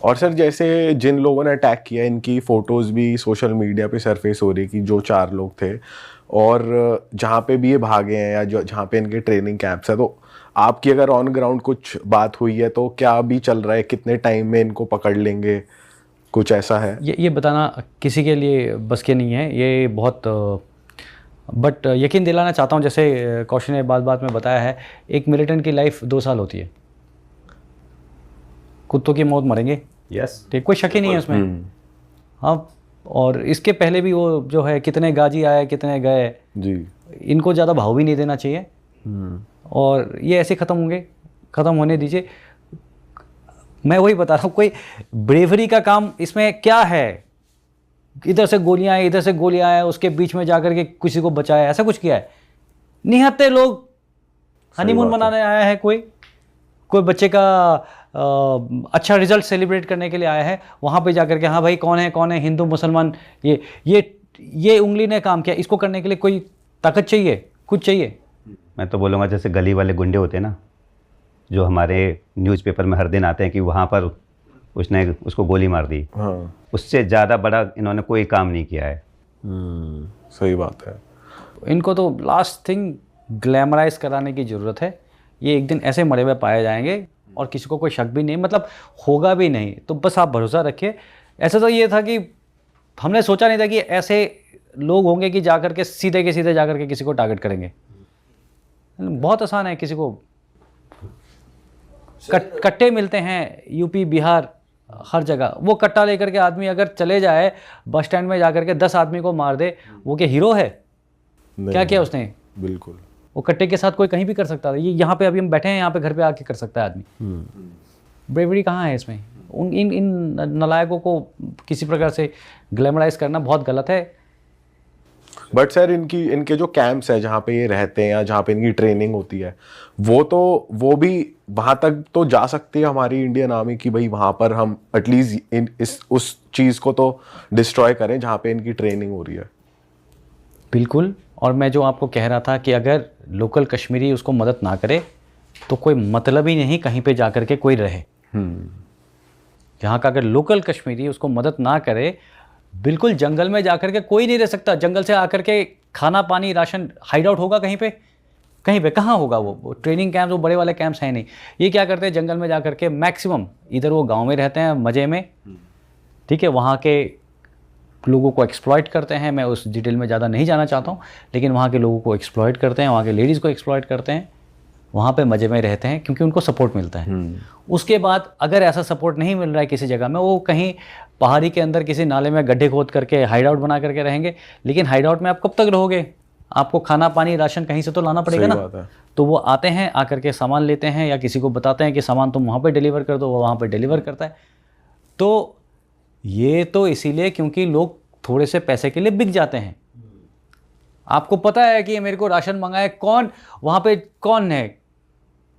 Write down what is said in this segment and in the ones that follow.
और सर जैसे जिन लोगों ने अटैक किया, इनकी फ़ोटोज़ भी सोशल मीडिया पे सरफेस हो रही कि जो 4 लोग थे, और जहाँ पे भी ये भागे हैं या जो जहाँ पे इनके ट्रेनिंग कैंप्स है, तो आपकी अगर ऑन ग्राउंड कुछ बात हुई है तो क्या अभी चल रहा है, कितने टाइम में इनको पकड़ लेंगे, कुछ ऐसा है? ये बताना किसी के लिए बस के नहीं है, ये बहुत बट यकीन दिलाना चाहता हूँ, जैसे कौशिक ने बात बात में बताया है, एक मिलिटेंट की लाइफ 2 साल होती है। कुत्तों की मौत मरेंगे, यस, ठीक, कोई शक ही नहीं है उसमें। हाँ, और इसके पहले भी वो जो है कितने गाजी आए कितने गए जी, इनको ज़्यादा भाव भी नहीं देना चाहिए। और ये ऐसे ख़त्म होंगे, ख़त्म होने दीजिए। मैं वही बता रहा हूँ, कोई ब्रेवरी का काम इसमें क्या है? इधर से गोलियां आए, इधर से गोलियां आए, उसके बीच में जाकर के किसी को बचाया, ऐसा कुछ किया है? निहत्थे लोग हनीमून मनाने आया है, कोई बच्चे का अच्छा रिजल्ट सेलिब्रेट करने के लिए आया है, वहाँ पे जाकर के हाँ भाई कौन है हिंदू मुसलमान, ये उंगली ने काम किया, इसको करने के लिए कोई ताकत चाहिए, कुछ चाहिए? मैं तो बोलूँगा जैसे गली वाले गुंडे होते हैं ना, जो हमारे न्यूज़पेपर में हर दिन आते हैं कि वहाँ पर उसने उसको गोली मार दी, हाँ, उससे ज़्यादा बड़ा इन्होंने कोई काम नहीं किया है। सही बात है। इनको तो लास्ट थिंग ग्लैमराइज कराने की ज़रूरत है। ये एक दिन ऐसे मरे हुए पाए जाएंगे और किसी को कोई शक भी नहीं, मतलब होगा भी नहीं, तो बस आप भरोसा रखिए। ऐसा तो ये था कि हमने सोचा नहीं था कि ऐसे लोग होंगे कि जाकर के सीधे के सीधे जाकर के किसी को टारगेट करेंगे। बहुत आसान है, किसी को कट्टे मिलते हैं यूपी बिहार हर जगह, वो कट्टा लेकर के आदमी अगर चले जाए बस स्टैंड में जाकर के 10 आदमी को मार दे, वो क्या हीरो है? क्या किया उसने? बिल्कुल, वो कट्टे के साथ कोई कहीं भी कर सकता था। ये यहाँ पे अभी हम बैठे हैं, यहाँ पे घर पे आके कर सकता है आदमी। ब्रेवरी कहाँ है इसमें? इन नालायकों को किसी प्रकार से ग्लैमराइज करना बहुत गलत है। बट सर इनके जो कैंप्स है जहाँ पे ये रहते हैं या जहाँ पे इनकी ट्रेनिंग होती है, वो भी वहाँ तक तो जा सकती है हमारी इंडियन आर्मी की, भाई वहाँ पर हम एटलीस्ट उस चीज़ को तो डिस्ट्रॉय करें जहाँ पे इनकी ट्रेनिंग हो रही है। बिल्कुल। और मैं जो आपको कह रहा था कि अगर लोकल कश्मीरी उसको मदद ना करे तो कोई मतलब ही नहीं कहीं पे जाकर के कोई रहे। यहाँ का अगर लोकल कश्मीरी उसको मदद ना करे, बिल्कुल जंगल में जाकर के कोई नहीं रह सकता। जंगल से आकर के खाना पानी राशन हाइड आउट होगा कहीं पे कहाँ होगा? वो ट्रेनिंग कैंप्स, वो बड़े वाले कैंप्स हैं नहीं। ये क्या करते हैं, जंगल में जाकर के मैक्सिमम इधर वो गांव में रहते हैं मज़े में, ठीक है, वहाँ के लोगों को एक्सप्लॉइट करते हैं। मैं उस डिटेल में ज़्यादा नहीं जाना चाहता हूँ, लेकिन वहाँ के लोगों को एक्सप्लॉइट करते हैं, वहाँ के लेडीज़ को एक्सप्लॉइट करते हैं, वहाँ पे मज़े में रहते हैं क्योंकि उनको सपोर्ट मिलता है। उसके बाद अगर ऐसा सपोर्ट नहीं मिल रहा है किसी जगह में, वो कहीं पहाड़ी के अंदर किसी नाले में गड्ढे खोद करके हाइड आउट बना करके रहेंगे। लेकिन हाइड आउट में आप कब तक रहोगे? आपको खाना पानी राशन कहीं से तो लाना पड़ेगा ना। तो वो आते हैं, आकर के सामान लेते हैं या किसी को बताते हैं कि सामान तुम वहाँ पर डिलीवर कर दो, वो वहाँ पर डिलीवर करता है। तो ये तो इसीलिए क्योंकि लोग थोड़े से पैसे के लिए बिक जाते हैं। आपको पता है कि मेरे को राशन मंगाए, कौन वहाँ पे कौन है?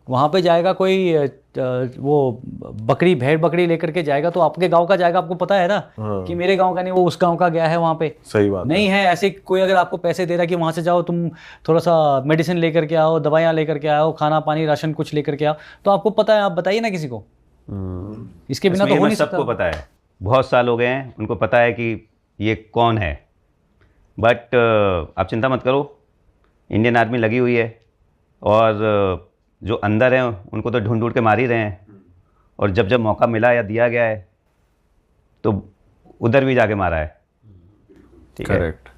वहाँ पे जाएगा कोई वो बकरी भेड़ बकरी लेकर के जाएगा तो आपके गांव का जाएगा, आपको पता है ना कि मेरे गांव का नहीं, वो उस गांव का गया है वहाँ पे। सही बात नहीं है ऐसे कोई अगर आपको पैसे दे रहा है कि वहाँ से जाओ, तुम थोड़ा सा मेडिसिन लेकर के आओ, दवाइयाँ लेकर के आओ, खाना पानी राशन कुछ लेकर के आओ, तो आपको पता है, आप बताइए ना किसी को। इसके बिना तो हो नहीं सकता। सबको पता है, बहुत साल हो गए हैं, उनको पता है कि ये कौन है। बट आप चिंता मत करो, इंडियन आर्मी लगी हुई है और जो अंदर हैं उनको तो ढूंढ ढूंढ के मार ही रहे हैं। और जब जब मौका मिला या दिया गया है तो उधर भी जाके मारा है। ठीक है, करेक्ट।